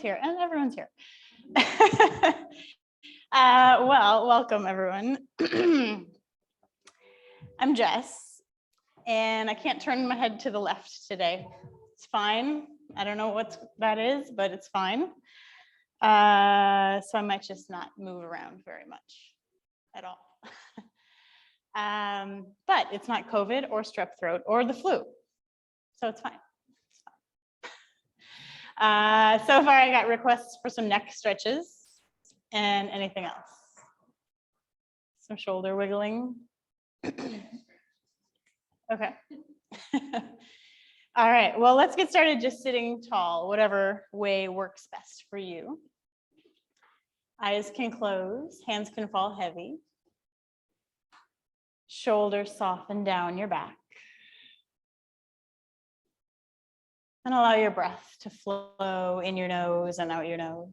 here and everyone's here. Well, welcome everyone. I'm Jess, and I can't turn my head to the left today. It's fine. I don't know what that is, but it's fine. So I might just not move around very much at all. But it's not COVID or strep throat or the flu, so it's fine. So far I got requests for some neck stretches and anything else. Some shoulder wiggling. Okay. All right, well, let's get started just sitting tall, whatever way works best for you. Eyes can close, hands can fall heavy. Shoulders soften down your back. And allow your breath to flow in your nose and out your nose.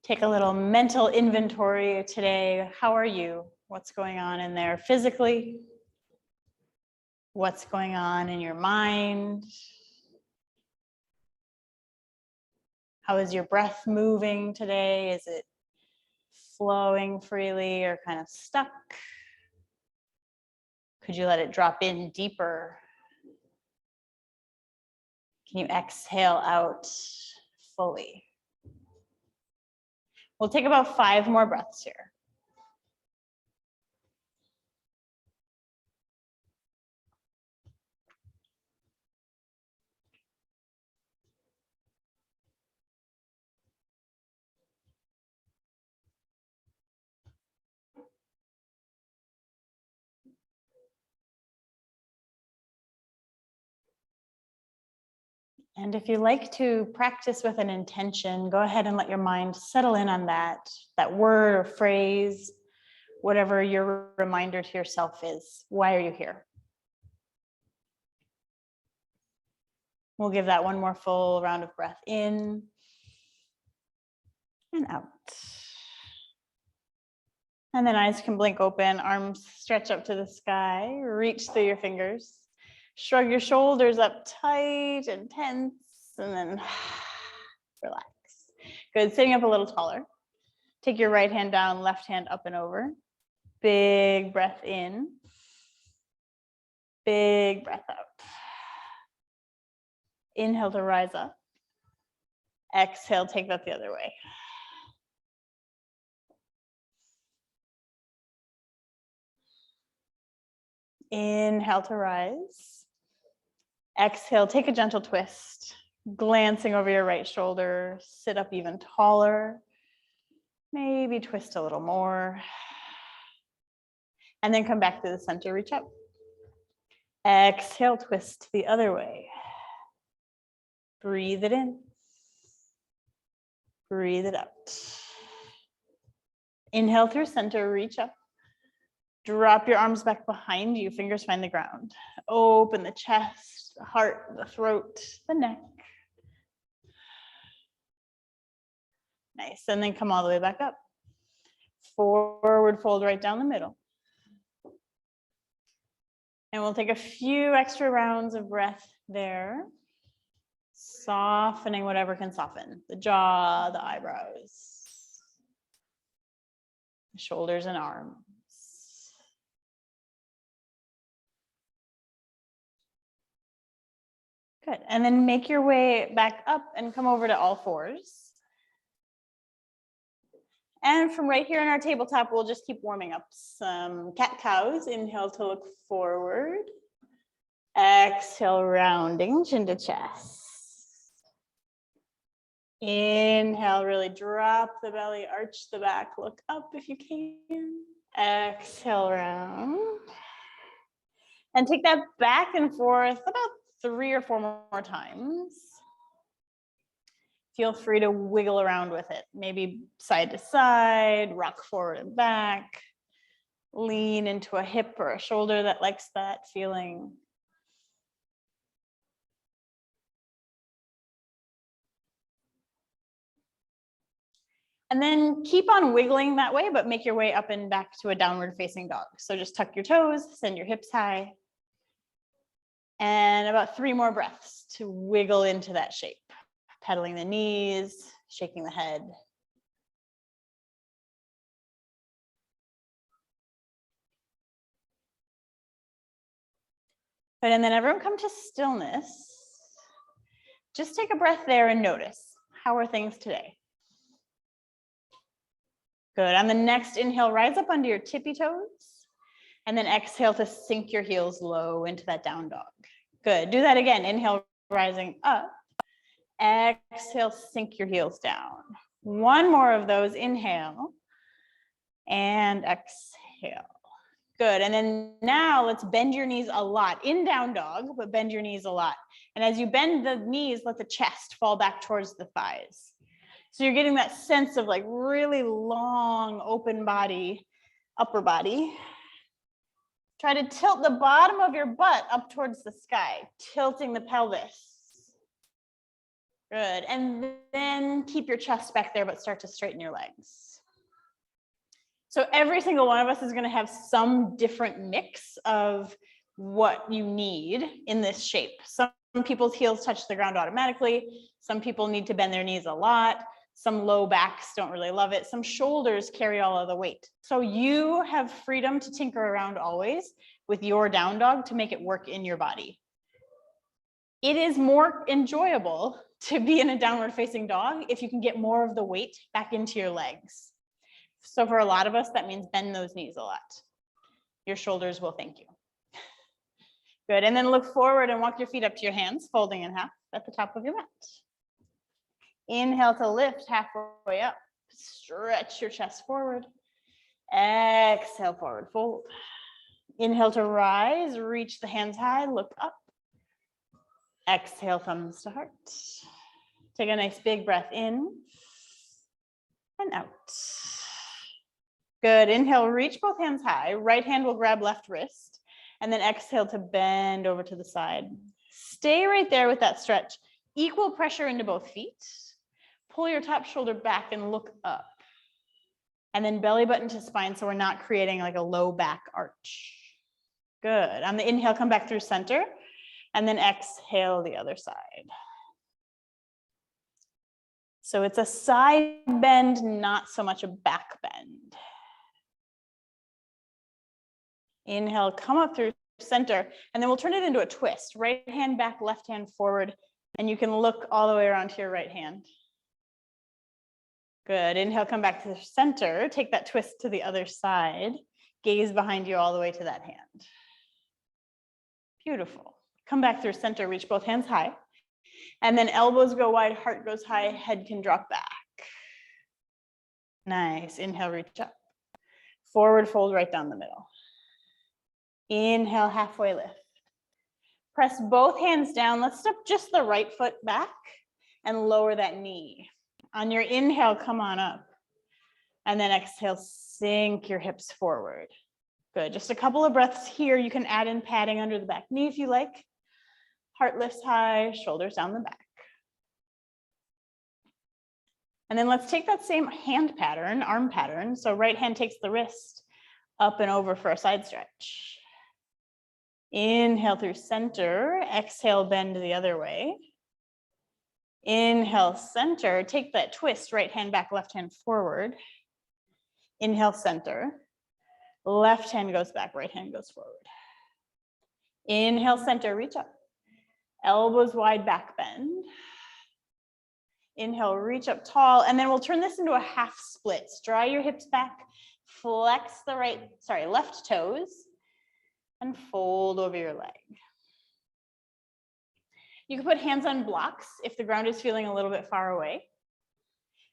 Take a little mental inventory today. How are you? What's going on in there physically? What's going on in your mind? How is your breath moving today? Is it flowing freely or kind of stuck? Could you let it drop in deeper? Can you exhale out fully? We'll take about 5 more breaths here. And if you like to practice with an intention, go ahead and let your mind settle in on that word or phrase, whatever your reminder to yourself is. Why are you here? We'll give that one more full round of breath in and out. And then eyes can blink open, arms stretch up to the sky, reach through your fingers. Shrug your shoulders up tight and tense, and then relax. Good, sitting up a little taller. Take your right hand down, left hand up and over. Big breath in. Big breath out. Inhale to rise up. Exhale, take that the other way. Inhale to rise. Exhale, take a gentle twist, glancing over your right shoulder, sit up even taller, maybe twist a little more, and then come back to the center, reach up. Exhale, twist the other way. Breathe it in, breathe it out. Inhale through center, reach up. Drop your arms back behind you, fingers find the ground. Open the chest, the heart, the throat, the neck. Nice, and then come all the way back up. Forward fold right down the middle. And we'll take a few extra rounds of breath there. Softening whatever can soften. The jaw, the eyebrows, the shoulders and arms. Good, and then make your way back up and come over to all fours. And from right here on our tabletop, we'll just keep warming up. Some cat-cows, inhale to look forward. Exhale, rounding chin to chest. Inhale, really drop the belly, arch the back, look up if you can. Exhale, round. And take that back and forth about 3 or 4 more times. Feel free to wiggle around with it. Maybe side to side, rock forward and back. Lean into a hip or a shoulder that likes that feeling. And then keep on wiggling that way, but make your way up and back to a downward facing dog. So just tuck your toes, send your hips high. And about 3 more breaths to wiggle into that shape. Pedaling the knees, shaking the head. Good, and then everyone come to stillness. Just take a breath there and notice, how are things today? Good, on the next inhale, rise up onto your tippy toes, and then exhale to sink your heels low into that down dog. Good, do that again, inhale, rising up, exhale, sink your heels down. 1 more of those, inhale, and exhale. Good, and then now let's bend your knees a lot, in down dog, but bend your knees a lot. And as you bend the knees, let the chest fall back towards the thighs. So you're getting that sense of like really long, open body, upper body. Try to tilt the bottom of your butt up towards the sky, tilting the pelvis. Good, and then keep your chest back there, but start to straighten your legs. So every single one of us is gonna have some different mix of what you need in this shape. Some people's heels touch the ground automatically. Some people need to bend their knees a lot. Some low backs don't really love it. Some shoulders carry all of the weight. So you have freedom to tinker around always with your down dog to make it work in your body. It is more enjoyable to be in a downward facing dog if you can get more of the weight back into your legs. So for a lot of us, that means bend those knees a lot. Your shoulders will thank you. Good, and then look forward and walk your feet up to your hands, folding in half at the top of your mat. Inhale to lift halfway up, stretch your chest forward. Exhale, forward fold. Inhale to rise, reach the hands high, look up. Exhale, thumbs to heart. Take a nice big breath in and out. Good, inhale, reach both hands high. Right hand will grab left wrist, and then exhale to bend over to the side. Stay right there with that stretch. Equal pressure into both feet. Pull your top shoulder back and look up. And then belly button to spine so we're not creating like a low back arch. Good. On the inhale, come back through center, and then exhale the other side. So it's a side bend, not so much a back bend. Inhale, come up through center, and then we'll turn it into a twist. Right hand back, left hand forward, and you can look all the way around to your right hand. Good, inhale, come back to the center, take that twist to the other side, gaze behind you all the way to that hand. Beautiful. Come back through center, reach both hands high, and then elbows go wide, heart goes high, head can drop back. Nice, inhale, reach up. Forward fold right down the middle. Inhale, halfway lift. Press both hands down. Let's step just the right foot back and lower that knee. On your inhale, come on up. And then exhale, sink your hips forward. Good, just a couple of breaths here. You can add in padding under the back knee if you like. Heart lifts high, shoulders down the back. And then let's take that same hand pattern, arm pattern. So right hand takes the wrist up and over for a side stretch. Inhale through center, exhale, bend the other way. Inhale, center, take that twist, right hand back, left hand forward. Inhale, center, left hand goes back, right hand goes forward. Inhale, center, reach up. Elbows wide, back bend. Inhale, reach up tall, and then we'll turn this into a half split. Draw your hips back, flex the left toes, and fold over your leg. You can put hands on blocks if the ground is feeling a little bit far away.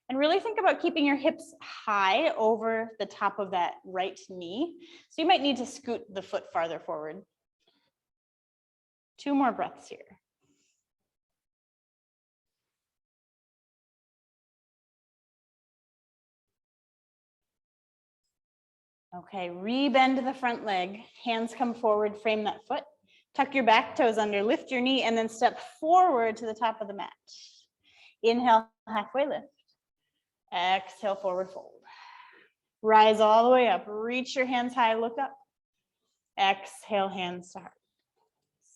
And really think about keeping your hips high over the top of that right knee. So you might need to scoot the foot farther forward. 2 more breaths here. Okay, rebend the front leg. Hands come forward, frame that foot. Tuck your back toes under, lift your knee, and then step forward to the top of the mat. Inhale, halfway lift. Exhale, forward fold. Rise all the way up. Reach your hands high, look up. Exhale, hands to heart.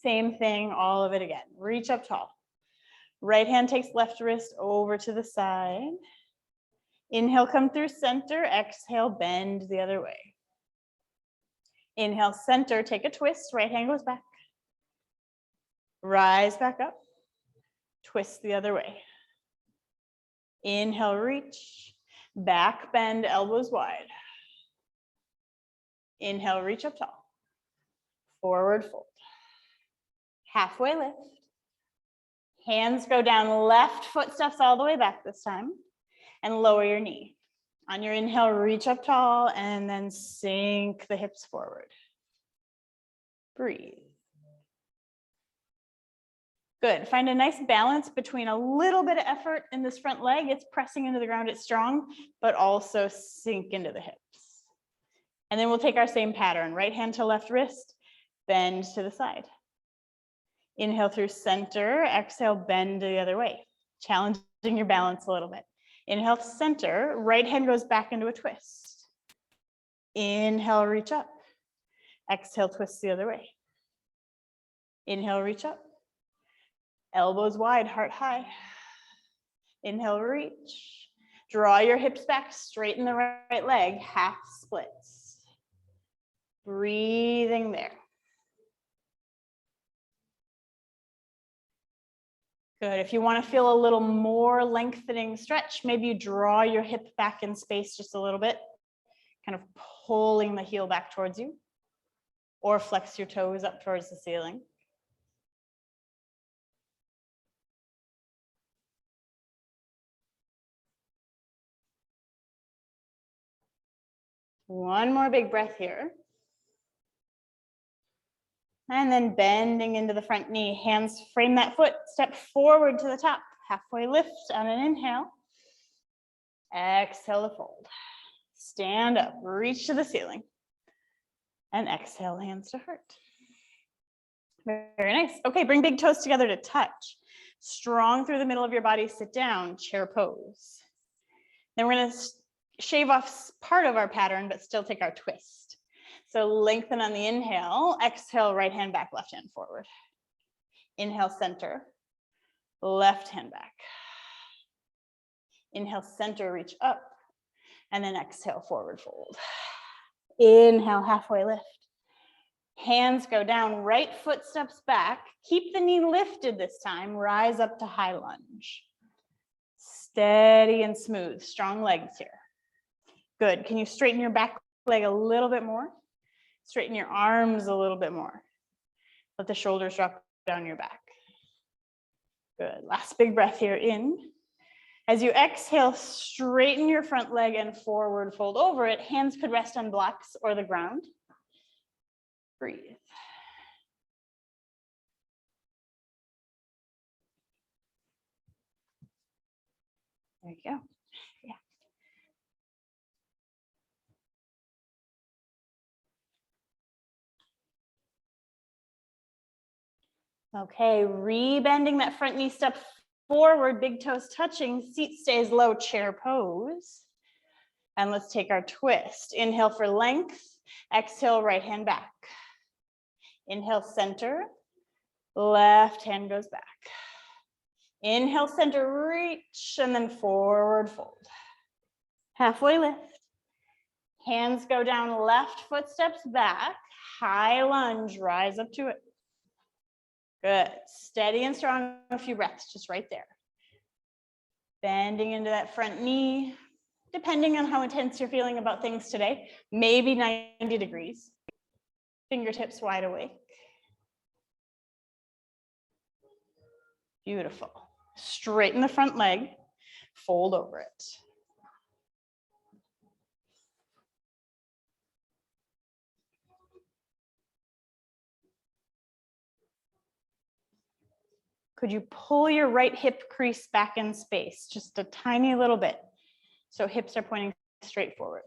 Same thing, all of it again. Reach up tall. Right hand takes left wrist over to the side. Inhale, come through center. Exhale, bend the other way. Inhale, center, take a twist. Right hand goes back. Rise back up. Twist the other way. Inhale, reach. Back bend, elbows wide. Inhale, reach up tall. Forward fold. Halfway lift. Hands go down, left foot steps all the way back this time. And lower your knee. On your inhale, reach up tall and then sink the hips forward. Breathe. Good. Find a nice balance between a little bit of effort in this front leg. It's pressing into the ground, it's strong, but also sink into the hips. And then we'll take our same pattern. Right hand to left wrist, bend to the side. Inhale through center, exhale, bend the other way. Challenging your balance a little bit. Inhale to center, right hand goes back into a twist. Inhale, reach up. Exhale, twist the other way. Inhale, reach up. Elbows wide, heart high. Inhale, reach. Draw your hips back, straighten the right leg, half splits. Breathing there. Good. If you want to feel a little more lengthening stretch, maybe you draw your hip back in space just a little bit, kind of pulling the heel back towards you, or flex your toes up towards the ceiling. One more big breath here. And then bending into the front knee, hands frame that foot, step forward to the top, halfway lift on an inhale. Exhale to fold. Stand up, reach to the ceiling. And exhale, hands to heart. Very nice. Okay, bring big toes together to touch. Strong through the middle of your body, sit down, chair pose. Then we're gonna shave off part of our pattern, but still take our twist. So lengthen on the inhale, exhale, right hand back, left hand forward. Inhale, center, left hand back. Inhale, center, reach up, and then exhale, forward fold. Inhale, halfway lift. Hands go down, right foot steps back. Keep the knee lifted this time, rise up to high lunge. Steady and smooth, strong legs here. Good, can you straighten your back leg a little bit more? Straighten your arms a little bit more. Let the shoulders drop down your back. Good, last big breath here in. As you exhale, straighten your front leg and forward fold over it. Hands could rest on blocks or the ground. Breathe. There you go. Yeah. Okay, rebending that front knee, step forward, big toes touching, seat stays low, chair pose. And let's take our twist. Inhale for length, exhale, right hand back. Inhale, center, left hand goes back. Inhale, center, reach, and then forward fold. Halfway lift. Hands go down, left foot steps back, high lunge, rise up to it. Good, steady and strong, a few breaths, just right there. Bending into that front knee, depending on how intense you're feeling about things today, maybe 90 degrees. Fingertips wide awake. Beautiful. Straighten the front leg, fold over it. Could you pull your right hip crease back in space, just a tiny little bit, so hips are pointing straight forward.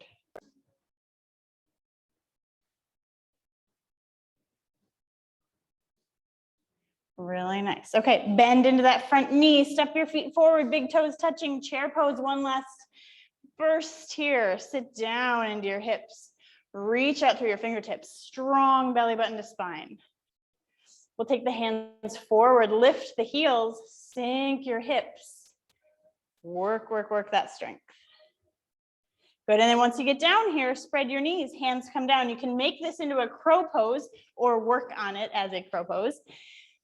Really nice. Okay, bend into that front knee, step your feet forward, big toes touching, chair pose, one last burst here, sit down into your hips. Reach out through your fingertips, strong belly button to spine. We'll take the hands forward, lift the heels, sink your hips. Work, work, work that strength. Good, and then once you get down here, spread your knees, hands come down. You can make this into a crow pose or work on it as a crow pose.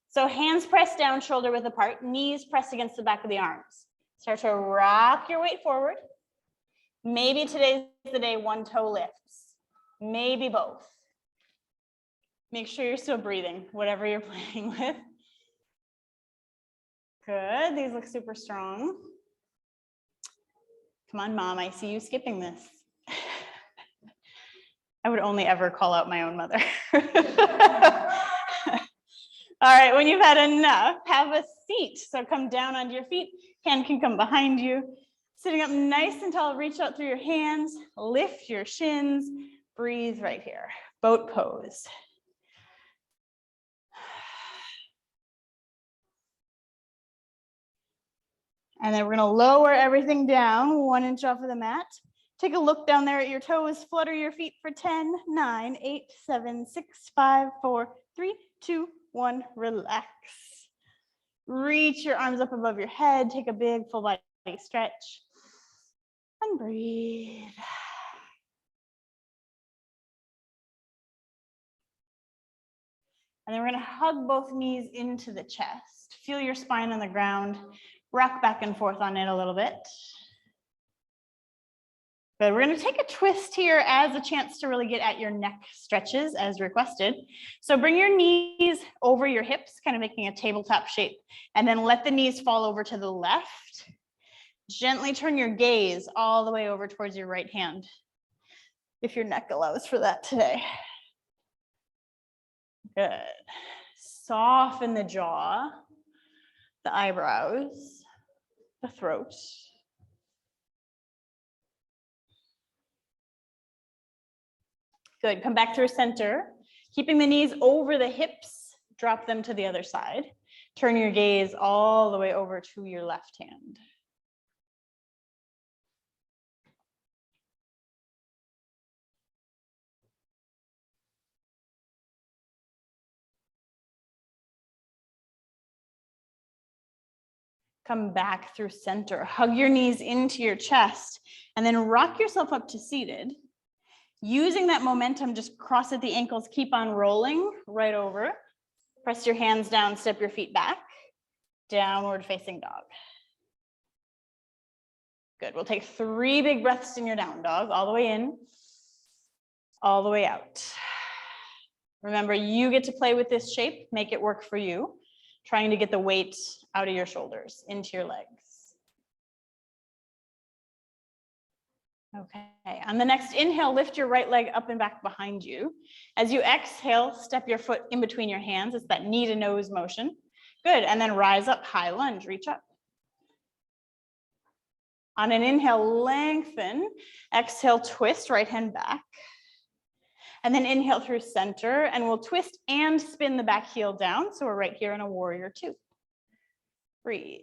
So hands pressed down, shoulder width apart, knees pressed against the back of the arms. Start to rock your weight forward. Maybe today's the day one toe lifts, maybe both. Make sure you're still breathing, whatever you're playing with. Good, these look super strong. Come on, mom, I see you skipping this. I would only ever call out my own mother. All right, when you've had enough, have a seat. So come down onto your feet, hand can come behind you. Sitting up nice and tall, reach out through your hands, lift your shins, breathe right here. Boat pose. And then we're gonna lower everything down 1 inch off of the mat. Take a look down there at your toes, flutter your feet for 10, 9, 8, 7, 6, 5, 4, 3, 2, 1, relax. Reach your arms up above your head, take a big full body stretch, and breathe. And then we're gonna hug both knees into the chest. Feel your spine on the ground. Rock back and forth on it a little bit. Good, we're gonna take a twist here as a chance to really get at your neck stretches as requested. So bring your knees over your hips, kind of making a tabletop shape, and then let the knees fall over to the left. Gently turn your gaze all the way over towards your right hand, if your neck allows for that today. Good. Soften the jaw, the eyebrows, the throat. Good, come back through center. Keeping the knees over the hips, drop them to the other side. Turn your gaze all the way over to your left hand. Come back through center. Hug your knees into your chest and then rock yourself up to seated. Using that momentum, just cross at the ankles, keep on rolling right over. Press your hands down, step your feet back. Downward facing dog. Good, we'll take 3 big breaths in your down dog, all the way in, all the way out. Remember, you get to play with this shape, make it work for you. Trying to get the weight out of your shoulders, into your legs. Okay, on the next inhale, lift your right leg up and back behind you. As you exhale, step your foot in between your hands. It's that knee to nose motion. Good, and then rise up, high lunge, reach up. On an inhale, lengthen. Exhale, twist, right hand back. And then inhale through center, and we'll twist and spin the back heel down. So we're right here in a warrior 2. Breathe.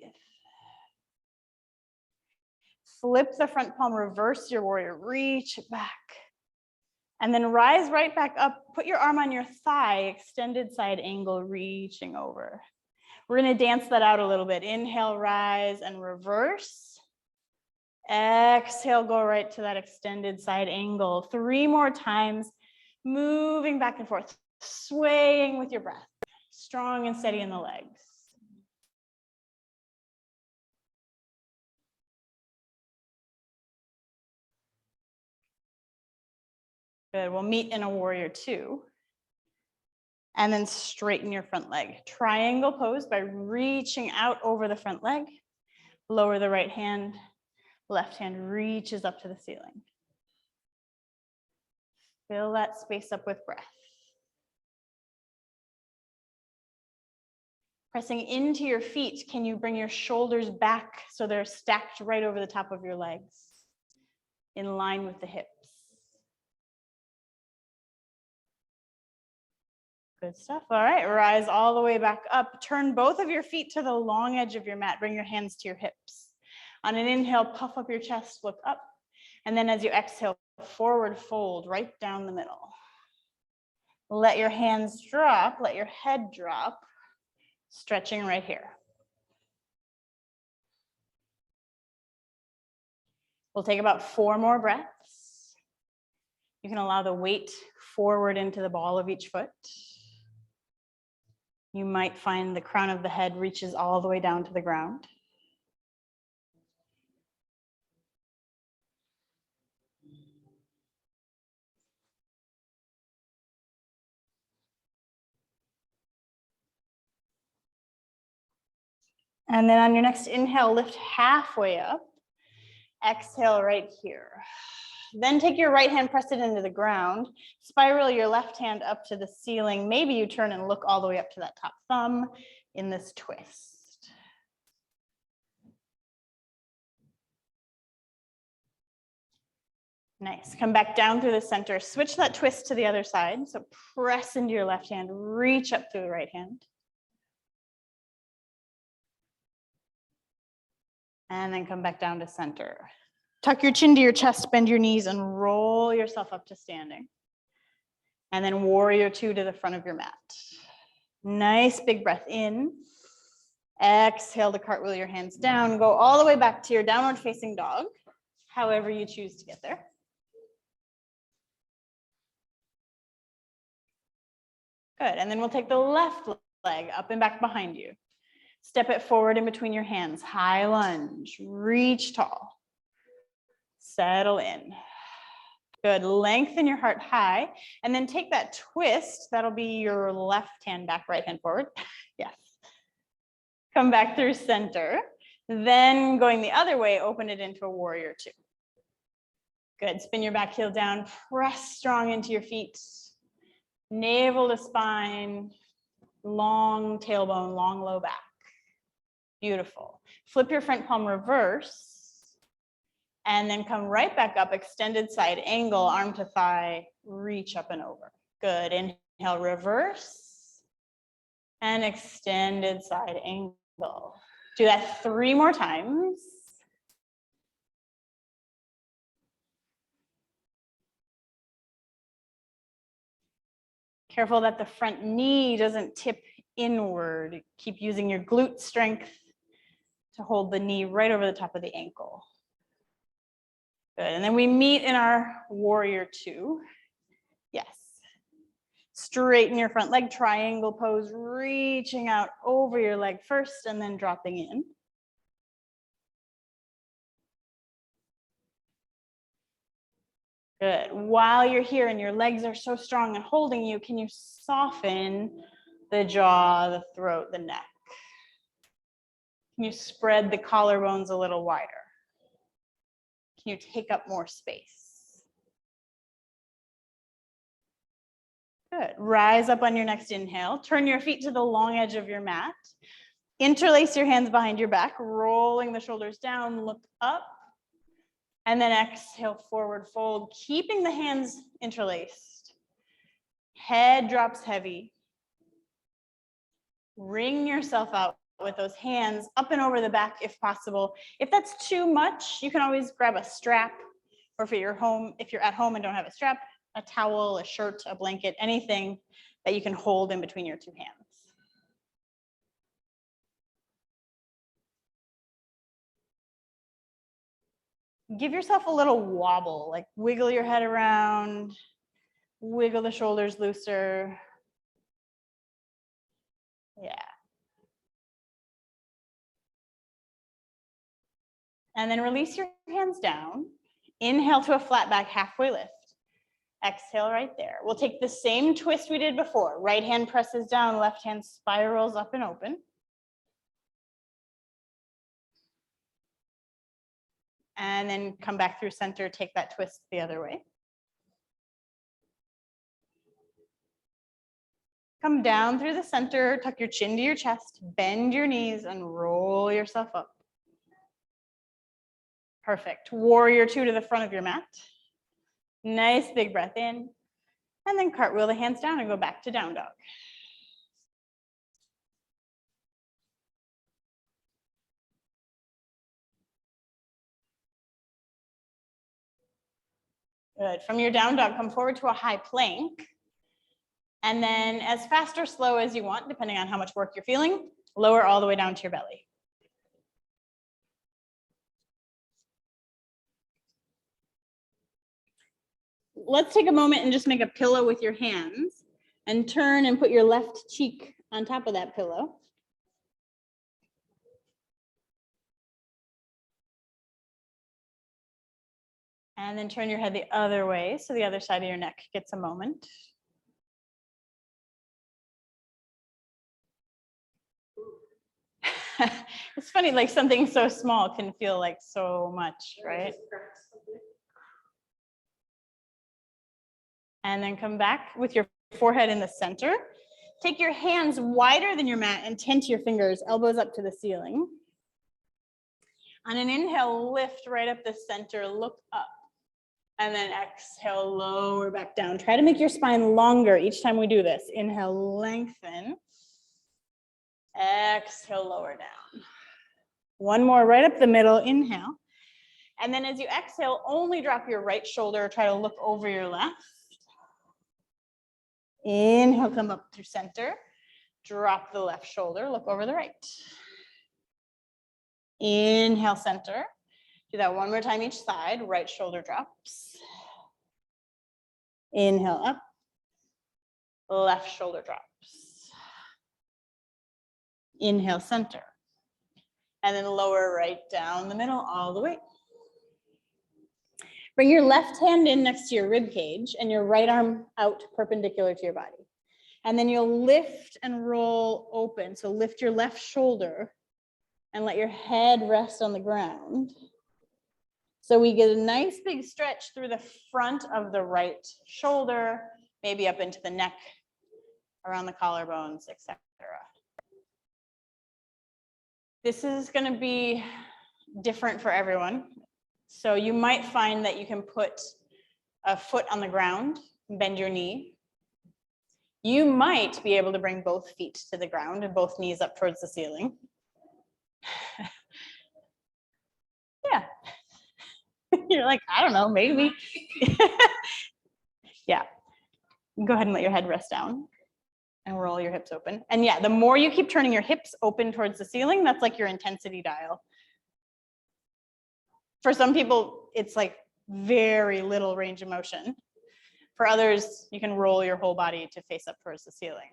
Flip the front palm, reverse your warrior, reach it back. And then rise right back up, put your arm on your thigh, extended side angle, reaching over. We're gonna dance that out a little bit. Inhale, rise and reverse. Exhale, go right to that extended side angle. 3 more times, moving back and forth, swaying with your breath, strong and steady in the legs. Good, we'll meet in a warrior 2. And then straighten your front leg. Triangle pose by reaching out over the front leg. Lower the right hand, left hand reaches up to the ceiling. Fill that space up with breath. Pressing into your feet, can you bring your shoulders back so they're stacked right over the top of your legs, in line with the hips? Good stuff. All right, rise all the way back up. Turn both of your feet to the long edge of your mat. Bring your hands to your hips. On an inhale, puff up your chest, look up. And then as you exhale, forward fold right down the middle. Let your hands drop, let your head drop, stretching right here. We'll take about 4 more breaths. You can allow the weight forward into the ball of each foot. You might find the crown of the head reaches all the way down to the ground. And then on your next inhale, lift halfway up. Exhale right here. Then take your right hand, press it into the ground. Spiral your left hand up to the ceiling. Maybe you turn and look all the way up to that top thumb in this twist. Nice. Come back down through the center. Switch that twist to the other side. So press into your left hand, reach up through the right hand. And then come back down to center. Tuck your chin to your chest, bend your knees, and roll yourself up to standing. And then warrior 2 to the front of your mat. Nice big breath in. Exhale to cartwheel your hands down. Go all the way back to your downward facing dog, however you choose to get there. Good, and then we'll take the left leg up and back behind you. Step it forward in between your hands, high lunge, reach tall. Settle in. Good, lengthen your heart high, and then take that twist, that'll be your left hand back, right hand forward. Yes. Come back through center. Then going the other way, open it into a warrior 2. Good, spin your back heel down, press strong into your feet. Navel to spine, long tailbone, long low back. Beautiful. Flip your front palm reverse, and then come right back up, extended side angle, arm to thigh, reach up and over. Good, inhale, reverse, and extended side angle. Do that 3 more times. Careful that the front knee doesn't tip inward. Keep using your glute strength to hold the knee right over the top of the ankle. Good, and then we meet in our warrior 2. Yes. Straighten your front leg, triangle pose, reaching out over your leg first and then dropping in. Good. While you're here and your legs are so strong and holding you, can you soften the jaw, the throat, the neck? Can you spread the collarbones a little wider? Can you take up more space? Good. Rise up on your next inhale. Turn your feet to the long edge of your mat. Interlace your hands behind your back, rolling the shoulders down, look up. And then exhale, forward fold, keeping the hands interlaced. Head drops heavy. Wring yourself out with those hands up and over the back if possible. If that's too much, you can always grab a strap, or if you're at home and don't have a strap, a towel, a shirt, a blanket, anything that you can hold in between your 2 hands. Give yourself a little wobble, like wiggle your head around, wiggle the shoulders looser. Yeah. And then release your hands down. Inhale to a flat back halfway lift. Exhale right there. We'll take the same twist we did before. Right hand presses down, left hand spirals up and open. And then come back through center, take that twist the other way. Come down through the center, tuck your chin to your chest, bend your knees and roll yourself up. Perfect. Warrior 2 to the front of your mat. Nice big breath in. And then cartwheel the hands down and go back to down dog. Good. From your down dog, come forward to a high plank. And then as fast or slow as you want, depending on how much work you're feeling, lower all the way down to your belly. Let's take a moment and just make a pillow with your hands and turn and put your left cheek on top of that pillow. And then turn your head the other way so the other side of your neck gets a moment. It's funny, like something so small can feel like so much, right? And then come back with your forehead in the center. Take your hands wider than your mat and tent your fingers, elbows up to the ceiling. On an inhale, lift right up the center, look up. And then exhale, lower back down. Try to make your spine longer each time we do this. Inhale, lengthen. Exhale, lower down. One more right up the middle, inhale. And then as you exhale, only drop your right shoulder, try to look over your left. Inhale, come up through center. Drop the left shoulder, look over the right. Inhale, center. Do that one more time each side, right shoulder drops. Inhale up, left shoulder drops. Inhale, center. And then lower right down the middle all the way. Bring your left hand in next to your rib cage and your right arm out perpendicular to your body. And then you'll lift and roll open. So lift your left shoulder and let your head rest on the ground. So we get a nice big stretch through the front of the right shoulder, maybe up into the neck, around the collarbones, etc. This is going to be different for everyone. So you might find that you can put a foot on the ground, bend your knee. You might be able to bring both feet to the ground and both knees up towards the ceiling. Yeah. You're like, I don't know, maybe. Yeah. Go ahead and let your head rest down and roll your hips open. And yeah, the more you keep turning your hips open towards the ceiling, that's like your intensity dial. For some people, it's like very little range of motion. For others, you can roll your whole body to face up towards the ceiling.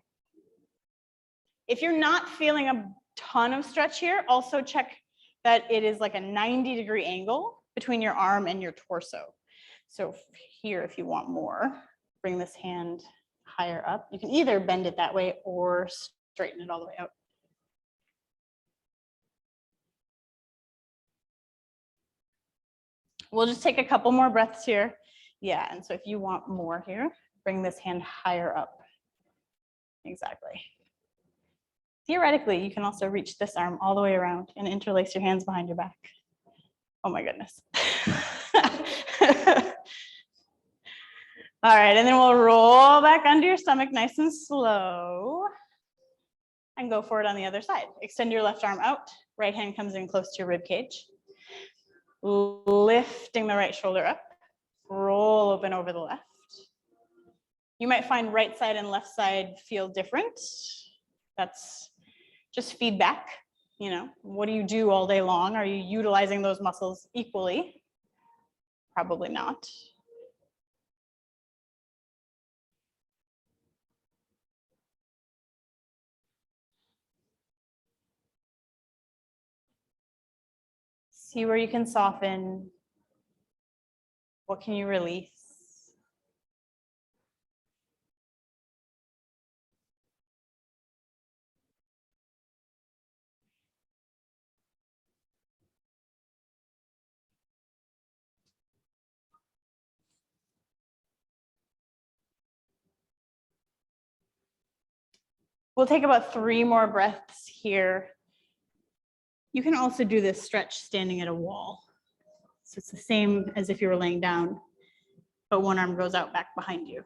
If you're not feeling a ton of stretch here, also check that it is like a 90-degree angle between your arm and your torso. So here, if you want more, bring this hand higher up. You can either bend it that way or straighten it all the way out. We'll just take a couple more breaths here. Yeah, and so if you want more here, bring this hand higher up. Exactly. Theoretically, you can also reach this arm all the way around and interlace your hands behind your back. Oh my goodness. All right, and then we'll roll back under your stomach nice and slow and go forward on the other side. Extend your left arm out, right hand comes in close to your rib cage. Lifting the right shoulder up, roll open over the left. You might find right side and left side feel different. That's just feedback. You know, what do you do all day long? Are you utilizing those muscles equally? Probably not. See where you can soften. What can you release? We'll take about 3 more breaths here. You can also do this stretch standing at a wall. So it's the same as if you were laying down, but one arm goes out back behind you.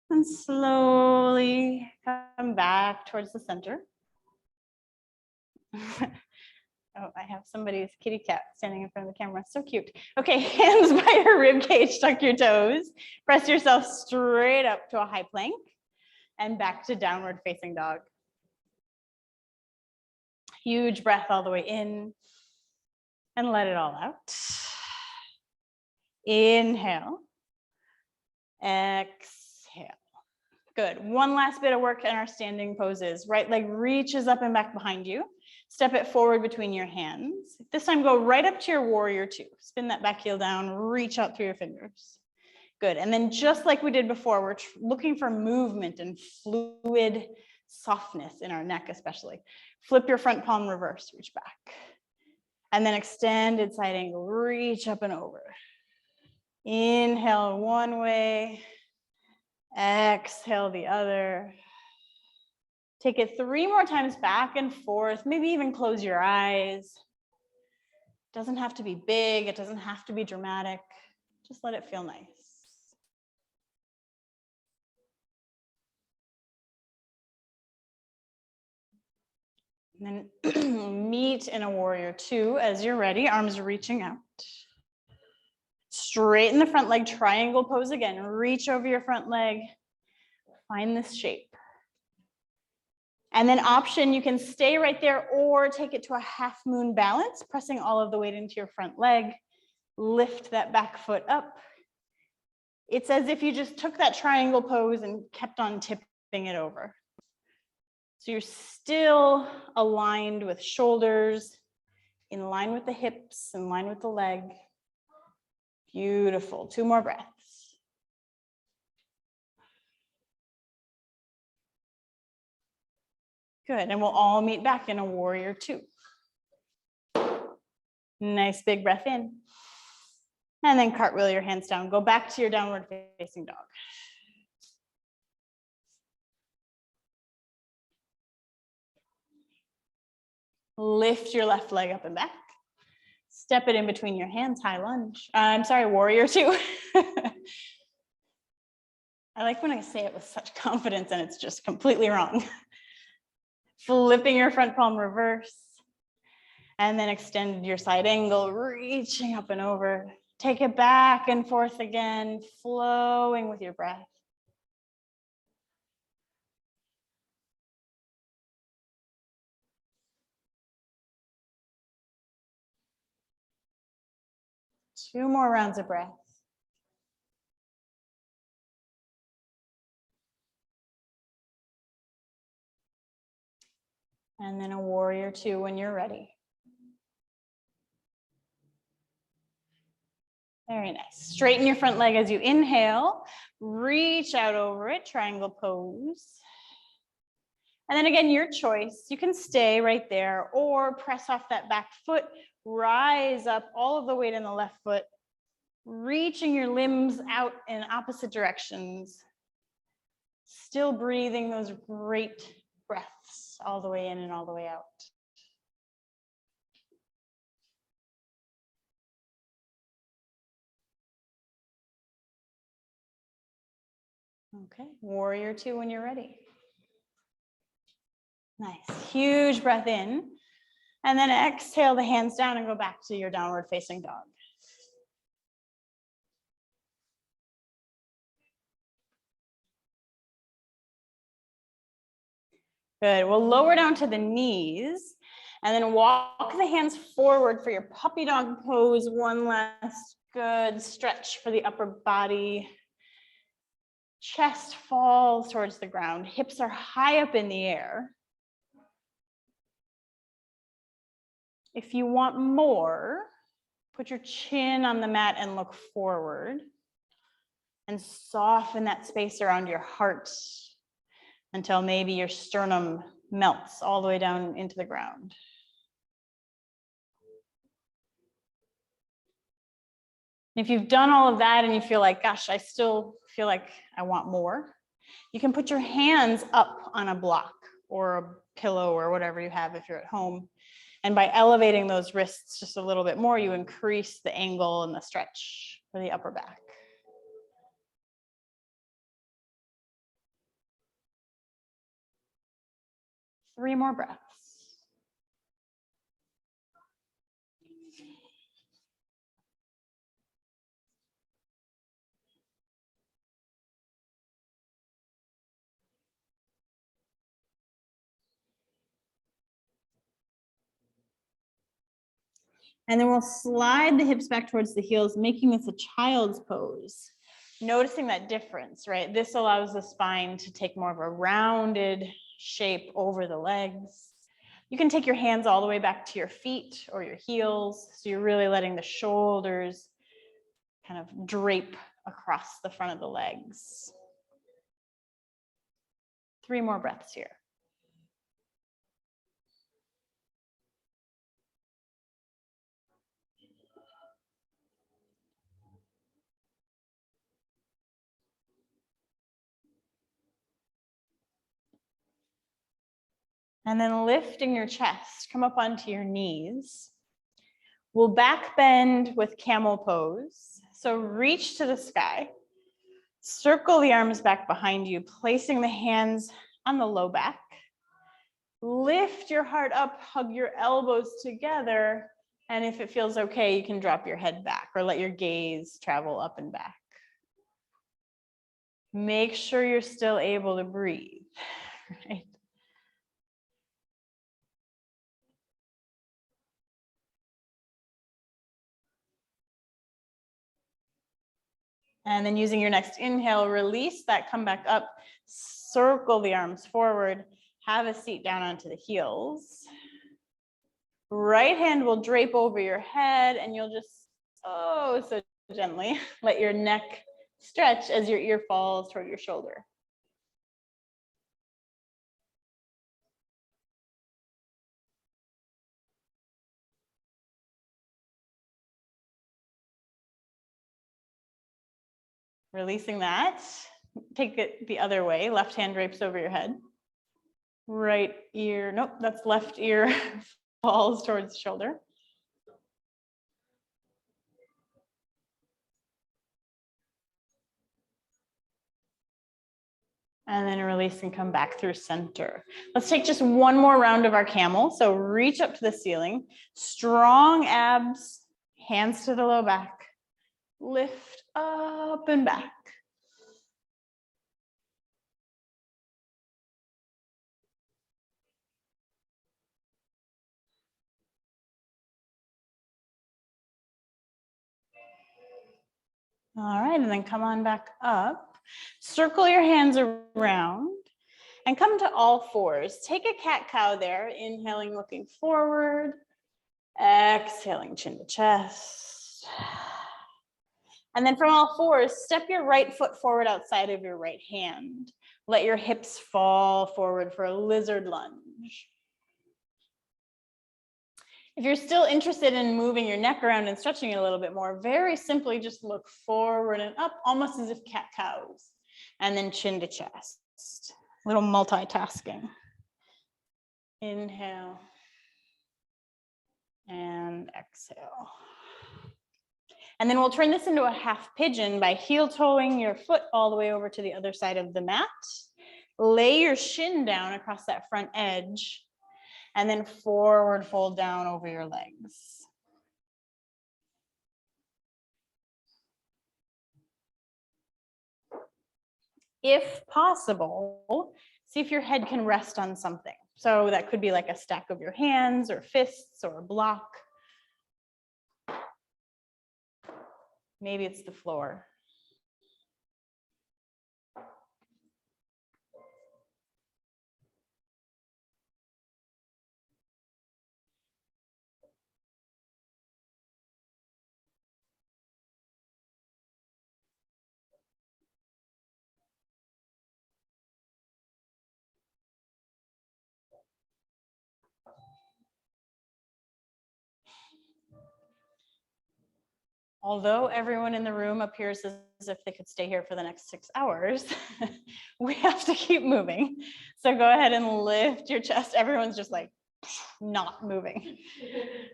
And slowly come back towards the center. Oh, I have somebody's kitty cat standing in front of the camera. So cute. Okay, hands by your rib cage, tuck your toes. Press yourself straight up to a high plank and back to downward facing dog. Huge breath all the way in and let it all out. Inhale. Exhale. Good. One last bit of work in our standing poses. Right leg reaches up and back behind you. Step it forward between your hands. This time go right up to your warrior two. Spin that back heel down, reach out through your fingers. Good. And then just like we did before, we're looking for movement and fluid softness in our neck especially. Flip your front palm reverse, reach back. And then extended side angle, reach up and over. Inhale one way, exhale the other. Take it 3 more times back and forth, maybe even close your eyes. It doesn't have to be big, it doesn't have to be dramatic. Just let it feel nice. And then meet in a warrior two as you're ready, arms reaching out. Straighten the front leg, triangle pose again. Reach over your front leg, find this shape. And then option, you can stay right there or take it to a half moon balance, pressing all of the weight into your front leg. Lift that back foot up. It's as if you just took that triangle pose and kept on tipping it over. So you're still aligned with shoulders, in line with the hips, in line with the leg. Beautiful. 2 more breaths. Good. And we'll all meet back in a warrior two. Nice big breath in. And then cartwheel your hands down. Go back to your downward facing dog. Lift your left leg up and back. Step it in between your hands, high lunge. I'm sorry, warrior two. I like when I say it with such confidence and it's just completely wrong. Flipping your front palm reverse. And then extend your side angle, reaching up and over. Take it back and forth again, flowing with your breath. Two more rounds of breath. And then a warrior two when you're ready. Very nice. Straighten your front leg as you inhale. Reach out over it, triangle pose. And then again, your choice. You can stay right there or press off that back foot, rise up all of the weight in the left foot, reaching your limbs out in opposite directions. Still breathing those great breaths all the way in and all the way out. Okay, warrior two when you're ready. Nice, huge breath in. And then exhale the hands down and go back to your downward facing dog. Good, we'll lower down to the knees and then walk the hands forward for your puppy dog pose. One last good stretch for the upper body. Chest falls towards the ground. Hips are high up in the air. If you want more, put your chin on the mat and look forward and soften that space around your heart until maybe your sternum melts all the way down into the ground. If you've done all of that and you feel like, gosh, I still feel like I want more, you can put your hands up on a block or a pillow or whatever you have if you're at home. And by elevating those wrists just a little bit more, you increase the angle and the stretch for the upper back. Three more breaths. And then we'll slide the hips back towards the heels, making this a child's pose. Noticing that difference, right? This allows the spine to take more of a rounded shape over the legs. You can take your hands all the way back to your feet or your heels. So you're really letting the shoulders kind of drape across the front of the legs. 3 more breaths here. And then lifting your chest, come up onto your knees. We'll back bend with camel pose. So reach to the sky. Circle the arms back behind you, placing the hands on the low back. Lift your heart up, hug your elbows together. And if it feels okay, you can drop your head back or let your gaze travel up and back. Make sure you're still able to breathe, right? And then using your next inhale, release that, come back up, circle the arms forward, have a seat down onto the heels. Right hand will drape over your head and you'll just, oh, so gently let your neck stretch as your ear falls toward your shoulder. Releasing that, take it the other way. Left hand drapes over your head. Right ear, nope, that's left ear falls towards the shoulder. And then release and come back through center. Let's take just one more round of our camel. So reach up to the ceiling, strong abs, hands to the low back, lift up and back. All right, and then come on back up. Circle your hands around and come to all fours. Take a cat-cow there, inhaling, looking forward, exhaling, chin to chest. And then from all fours, step your right foot forward outside of your right hand. Let your hips fall forward for a lizard lunge. If you're still interested in moving your neck around and stretching it a little bit more, very simply just look forward and up, almost as if cat-cows. And then chin to chest. Little multitasking. Inhale and exhale. And then we'll turn this into a half pigeon by heel toeing your foot all the way over to the other side of the mat. Lay your shin down across that front edge and then forward fold down over your legs. If possible, see if your head can rest on something. So that could be like a stack of your hands or fists or a block. Maybe it's the floor. Although everyone in the room appears as if they could stay here for the next 6 hours, we have to keep moving. So go ahead and lift your chest. Everyone's just like not moving.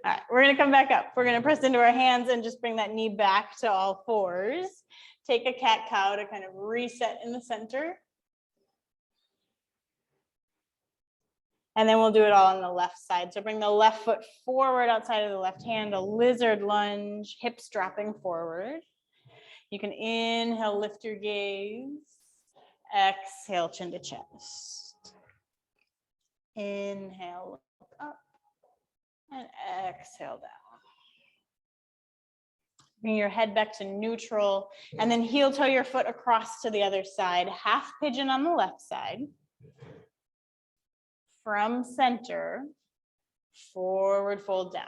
All right, we're gonna come back up. We're gonna press into our hands and just bring that knee back to all fours. Take a cat-cow to kind of reset in the center. And then we'll do it all on the left side. So bring the left foot forward outside of the left hand, a lizard lunge, hips dropping forward. You can inhale, lift your gaze. Exhale, chin to chest. Inhale, look up. And exhale down. Bring your head back to neutral. And then heel toe your foot across to the other side. Half pigeon on the left side. From center, forward fold down.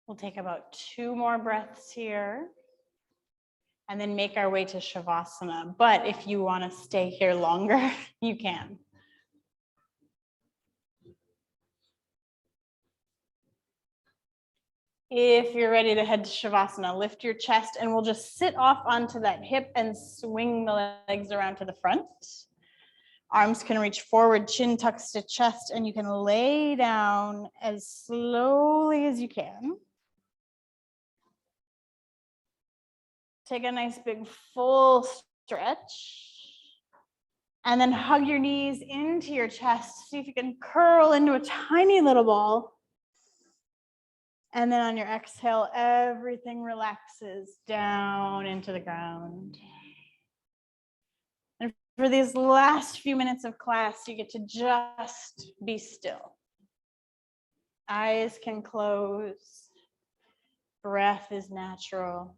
We'll take about 2 more breaths here and then make our way to Shavasana. But if you want to stay here longer, you can. If you're ready to head to Shavasana, lift your chest and we'll just sit off onto that hip and swing the legs around to the front. Arms can reach forward, chin tucks to chest, and you can lay down as slowly as you can. Take a nice big full stretch. And then hug your knees into your chest. See if you can curl into a tiny little ball. And then on your exhale, everything relaxes down into the ground. And for these last few minutes of class, you get to just be still. Eyes can close. Breath is natural.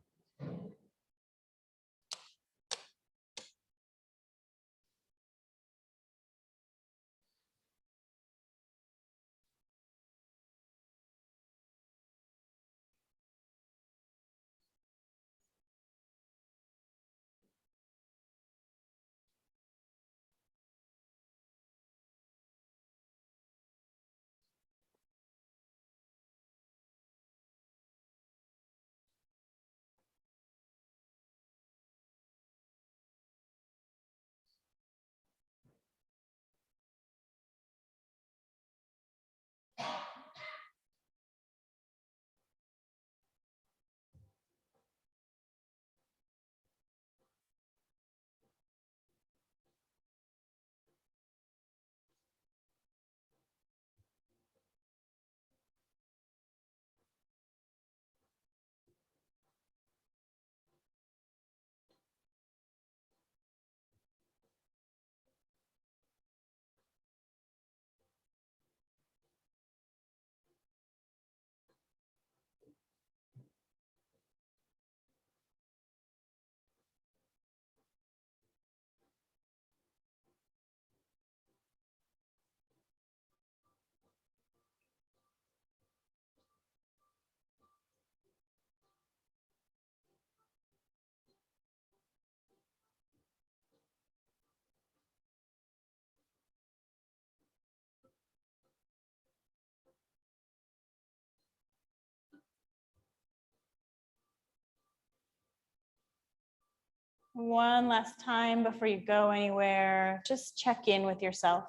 One last time before you go anywhere, just check in with yourself.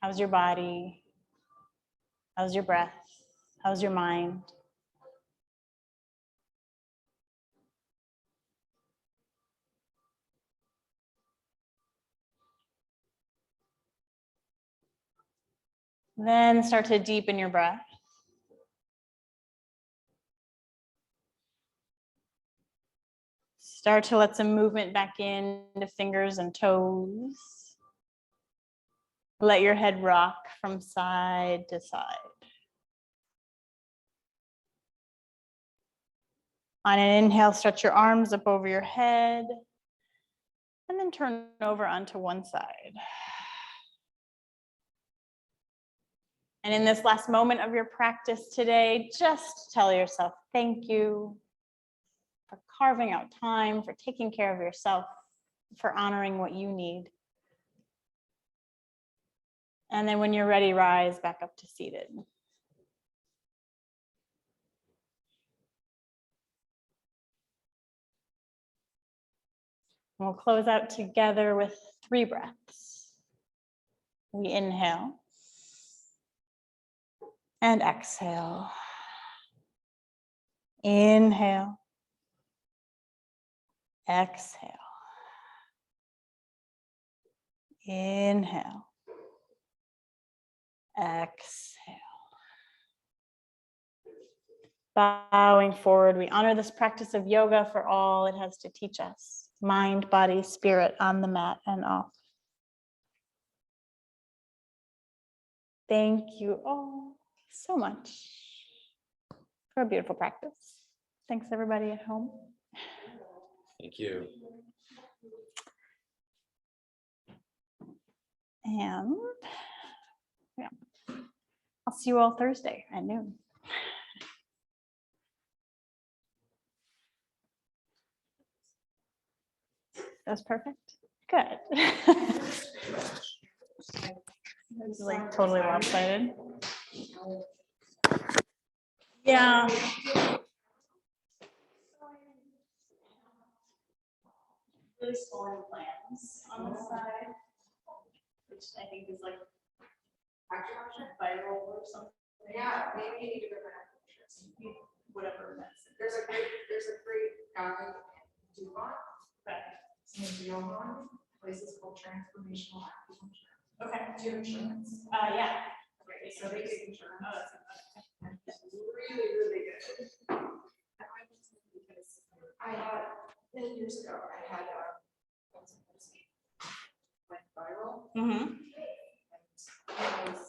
How's your body? How's your breath? How's your mind? Then start to deepen your breath. Start to let some movement back into fingers and toes. Let your head rock from side to side. On an inhale, stretch your arms up over your head and then turn over onto one side. And in this last moment of your practice today, just tell yourself, thank you for carving out time, for taking care of yourself, for honoring what you need. And then when you're ready, rise back up to seated. We'll close out together with 3 breaths. We inhale and exhale. Inhale, exhale. Inhale, exhale. Bowing forward, we honor this practice of yoga for all it has to teach us. Mind, body, spirit on the mat and off. Thank you all so much for a beautiful practice. Thanks everybody at home. Thank you. And yeah, I'll see you all Thursday at noon. That's perfect. Good. It's like totally lopsided. Yeah. Really storing plans on the side, which I think is like viral or something. Yeah, maybe you need to go back. Whatever medicine. There's a great guy in Dubon, in Dubon, places called transformational acupuncture. Okay. Do insurance. Yeah. Okay, so they do insurance. Oh, that's It's really, really good. And I was because I had 10 years ago, I had went viral. mm-hmm. And I was